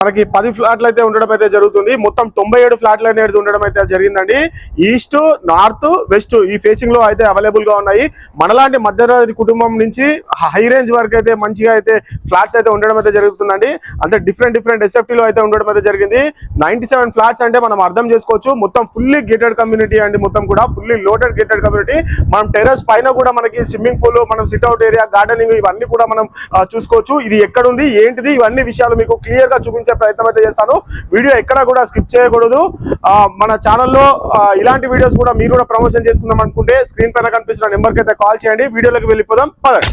మనకి 10 ఫ్లాట్లు అయితే ఉండడం అయితే జరుగుతుంది. మొత్తం 97 ఫ్లాట్లు అనేది ఉండడం అయితే జరిగిందండి. ఈస్ట్, నార్త్, వెస్ట్ ఈ ఫేసింగ్ లో అయితే అవైలబుల్ గా ఉన్నాయి. మనలాంటి మధ్యతరగతి కుటుంబం నుంచి హై రేంజ్ వరకు అయితే మంచిగా అయితే ఫ్లాట్స్ అయితే ఉండడం అయితే జరుగుతుందండి. అంటే డిఫరెంట్ ఎస్ఎఫ్టీ లో అయితే ఉండడం అయితే జరిగింది. 97 ఫ్లాట్స్ అంటే మనం అర్థం చేసుకోవచ్చు. మొత్తం ఫుల్లీ గేటెడ్ కమ్యూనిటీ అండి. మొత్తం కూడా ఫుల్లీ లోటెడ్ గేటెడ్ కమ్యూనిటీ. మనం టెర్రస్ పైన కూడా మనకి స్విమ్మింగ్ పూల్, మనం సిట్అవుట్ ఏరియా, గార్డెనింగ్ ఇవన్నీ కూడా మనం చూసుకోవచ్చు. ఇది ఎక్కడ ఉంది, ఏంటిది, ఇవన్నీ విషయాలు మీకు క్లియర్ గా చూపించే ప్రయత్నం అయితే చేస్తాను. వీడియో ఎక్కడ కూడా స్కిప్ చేయకూడదు. మన ఛానల్లో ఇలాంటి వీడియోస్ కూడా మీరు కూడా ప్రమోషన్ చేసుకుందాం అనుకుంటే స్క్రీన్ పైన కనిపిస్తున్న నెంబర్ కి అయితే కాల్ చేయండి. వీడియోలోకి వెళ్ళిపోదాం పదండి.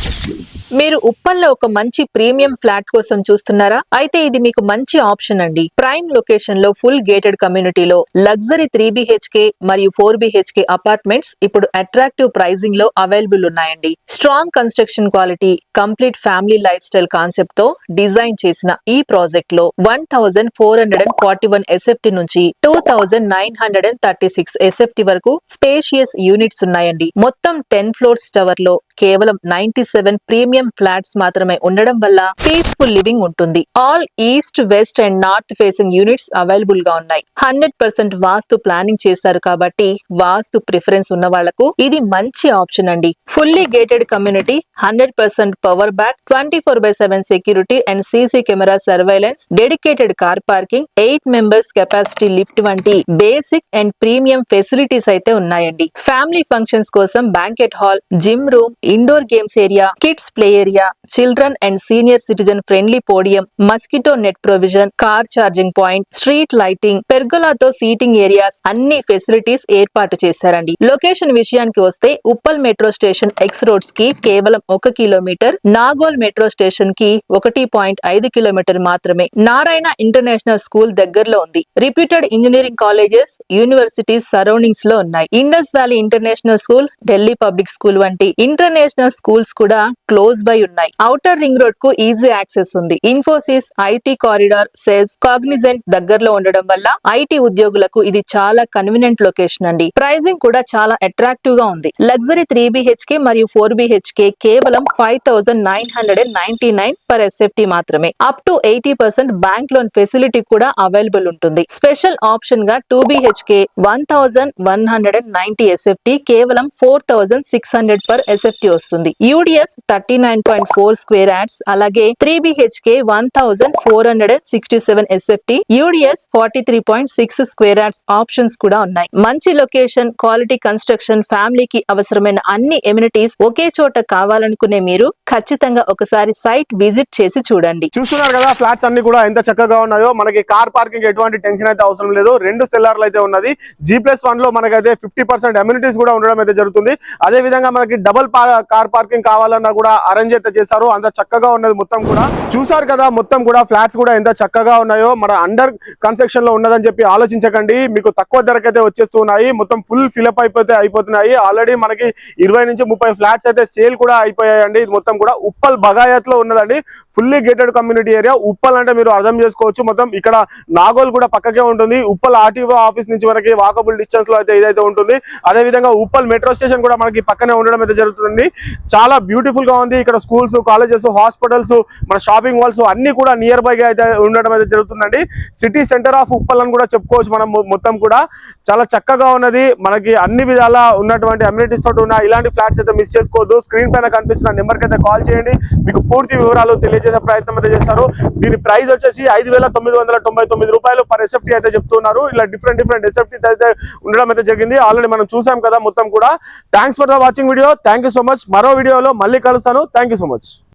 మీరు ఉప్పల్లో ఒక మంచి ప్రీమియం ఫ్లాట్ కోసం చూస్తున్నారా? అయితే ఇది మీకు మంచి ఆప్షన్ అండి. ప్రైమ్ లొకేషన్ లో ఫుల్ గేటెడ్ కమ్యూనిటీలో లగ్జరీ 3BHK మరియు 4BHK అపార్ట్మెంట్స్ ఇప్పుడు అట్రాక్టివ్ ప్రైజింగ్ లో అవైలబుల్ ఉన్నాయండి. Strong construction quality, complete family life style concept తో డిజైన్ చేసిన ఈ ప్రాజెక్ట్ లో 1441 SFT నుంచి 2936 SFT వరకు స్పేషియస్ యూనిట్స్ ఉన్నాయండి. మొత్తం 10 ఫ్లోర్స్ టవర్ లో కేవలం 97 ప్రీమియం ఫ్లాట్స్ మాత్రమే ఉండడం వల్ల పీస్ఫుల్ లివింగ్ ఉంటుంది. All east, west and north facing units available గా ఉన్నాయి. 100% వాస్తు ప్లానింగ్ చేస్తారు కాబట్టి వాస్తు ప్రిఫరెన్స్ ఉన్న వాళ్లకు ఇది మంచి ఆప్షన్ అండి. Fully gated community, 100% power back, 24/7 security and CC camera surveillance, dedicated car parking, 8 members capacity lift వంటి బేసిక్ అండ్ ప్రీమియం ఫెసిలిటీస్ అయితే ఉన్నాయండి. ఫ్యామిలీ ఫంక్షన్స్ కోసం banquet hall, gym room, indoor games area, kids play area, children and senior citizen friendly podium, mosquito net provision, car charging point, street lighting, పెర్గోలాతో seating areas అన్ని facilities ఏర్పాటు చేశారండి. Location విషయానికి వస్తే Uppal metro station X roads కి కేవలం 1 kilometre, Nagole metro station కి 1.5 kilometre మాత్రమే. నారాయణ ఇంటర్నేషనల్ స్కూల్ దగ్గరలో ఉంది. Reputed engineering colleges, universities surroundings లో ఉన్నాయి. Indus valley international school, Delhi public school వంటి ఇంటర్నేషనల్ స్కూల్స్ కూడా క్లోజ్ బై ఉన్నాయి. ఔటర్ రింగ్ రోడ్ కు ఈజీ యాక్సెస్ ఉంది. Infosys, IT corridor, SEZ, Cognizant దగ్గరలో ఉండడం వల్ల ఐటీ ఉద్యోగులకు ఇది చాలా కన్వీనియంట్ లొకేషన్ అండి. ప్రైజింగ్ కూడా చాలా అట్రాక్టివ్ గా ఉంది. లగ్జరీ 3BHK మరియు 4BHK కేవలం 5999 పర్ SFT మాత్రమే. Up to 80% bank loan facility కూడా అవైలబుల్ ఉంటుంది. స్పెషల్ ఆప్షన్ గా 2BHK 1190 SFT కేవలం 4600 పర్ SFT వస్తుంది. UDS 39.4 స్క్వేర్ యార్డ్స్, అలాగే 3BHK 1467 SFT, UDS 43.6 square yards options కూడా ఉన్నాయి. మంచి లొకేషన్, క్వాలిటీ కన్స్ట్రక్షన్, ఫ్యామిలీకి అవసరమైన అన్ని ఎమ్యూనిటీస్ ఒకే చోట కావాలనుకునే మీరు ఖచ్చితంగా ఒకసారి సైట్ విజిట్ చేసి చూడండి. చూస్తున్నారు కదా ఫ్లాట్స్ అన్ని కూడా ఎంత చక్కగా ఉన్నాయో. మనకి కార్ పార్కింగ్ ఎటువంటి టెన్షన్ అయితే అవసరం లేదు. 2 సెల్లార్లు అయితే ఉన్నది. G+1 లో మనకైతే 50% అమ్యూనిటీస్ కూడా ఉండడం అయితే జరుగుతుంది. అదే విధంగా మనకి డబుల్ కార్ పార్కింగ్ కావాలన్నా కూడా అరేంజ్ అయితే చేశారు. అంత చక్కగా ఉన్నది మొత్తం కూడా. చూసారు కదా మొత్తం కూడా ఫ్లాట్స్ కూడా ఎంత చక్కగా ఉన్నాయో. మన అండర్ కన్స్ట్రక్షన్ లో ఉన్నదని చెప్పి ఆలోచించకండి. మీకు తక్కువ ధరకైతే వచ్చేస్తున్నాయి. మొత్తం ఫుల్ ఫిలప్ అయిపోతున్నాయి. ఆల్రెడీ మనకి 20 నుంచి 30 ఫ్లాట్స్ అయితే సేల్ కూడా అయిపోయాయండి. ఇది మొత్తం కూడా ఉప్పల్ బగాయత్ లో ఉన్నదండి. Fully gated community area. Uppal అంటే మీరు అర్థం చేసుకోవచ్చు. మొత్తం ఇక్కడ నాగోల్ కూడా పక్కకే ఉంటుంది. ఉప్పల్ ఆర్టీఓ ఆఫీస్ నుంచి మనకి వాకబుల్ డిస్టెన్స్ లో అయితే ఇదైతే ఉంటుంది. అదే విధంగా ఉప్పల్ మెట్రో స్టేషన్ కూడా మనకి పక్కనే ఉండడం అయితే జరుగుతుంది. చాలా బ్యూటిఫుల్ గా ఉంది. ఇక్కడ స్కూల్స్, కాలేజెస్, హాస్పిటల్స్, మన షాపింగ్ మాల్స్ అన్ని కూడా నియర్ బై గా అయితే ఉండడం అయితే జరుగుతుందండి. సిటీ సెంటర్ ఆఫ్ ఉప్పల్ అని కూడా చెప్పుకోవచ్చు మనం. మొత్తం కూడా చాలా చక్కగా ఉన్నది. మనకి అన్ని విధాల ఉన్నటువంటి అమ్యూనిటీస్ తోటి ఉన్న ఇలాంటి ఫ్లాట్స్ అయితే మిస్ చేసుకోవద్దు. స్క్రీన్ పైన కనిపిస్తున్న నెంబర్ కి అయితే కాల్ చేయండి. మీకు పూర్తి వివరాలు తెలియజేసే ప్రయత్నం అయితే చేస్తారు. దీని ప్రైస్ వచ్చేసి 5999 రూపాయలు పర్ SFT అయితే చెప్తున్నారు. ఇలా డిఫరెంట్ SFT అయితే ఉండడం అయితే జరిగింది. ఆల్రెడీ మనం చూసాం కదా మొత్తం కూడా. Thanks for the watching video. Thank you so much. మరో వీడియోలో మళ్ళీ కలుస్తాను. Thank you so much.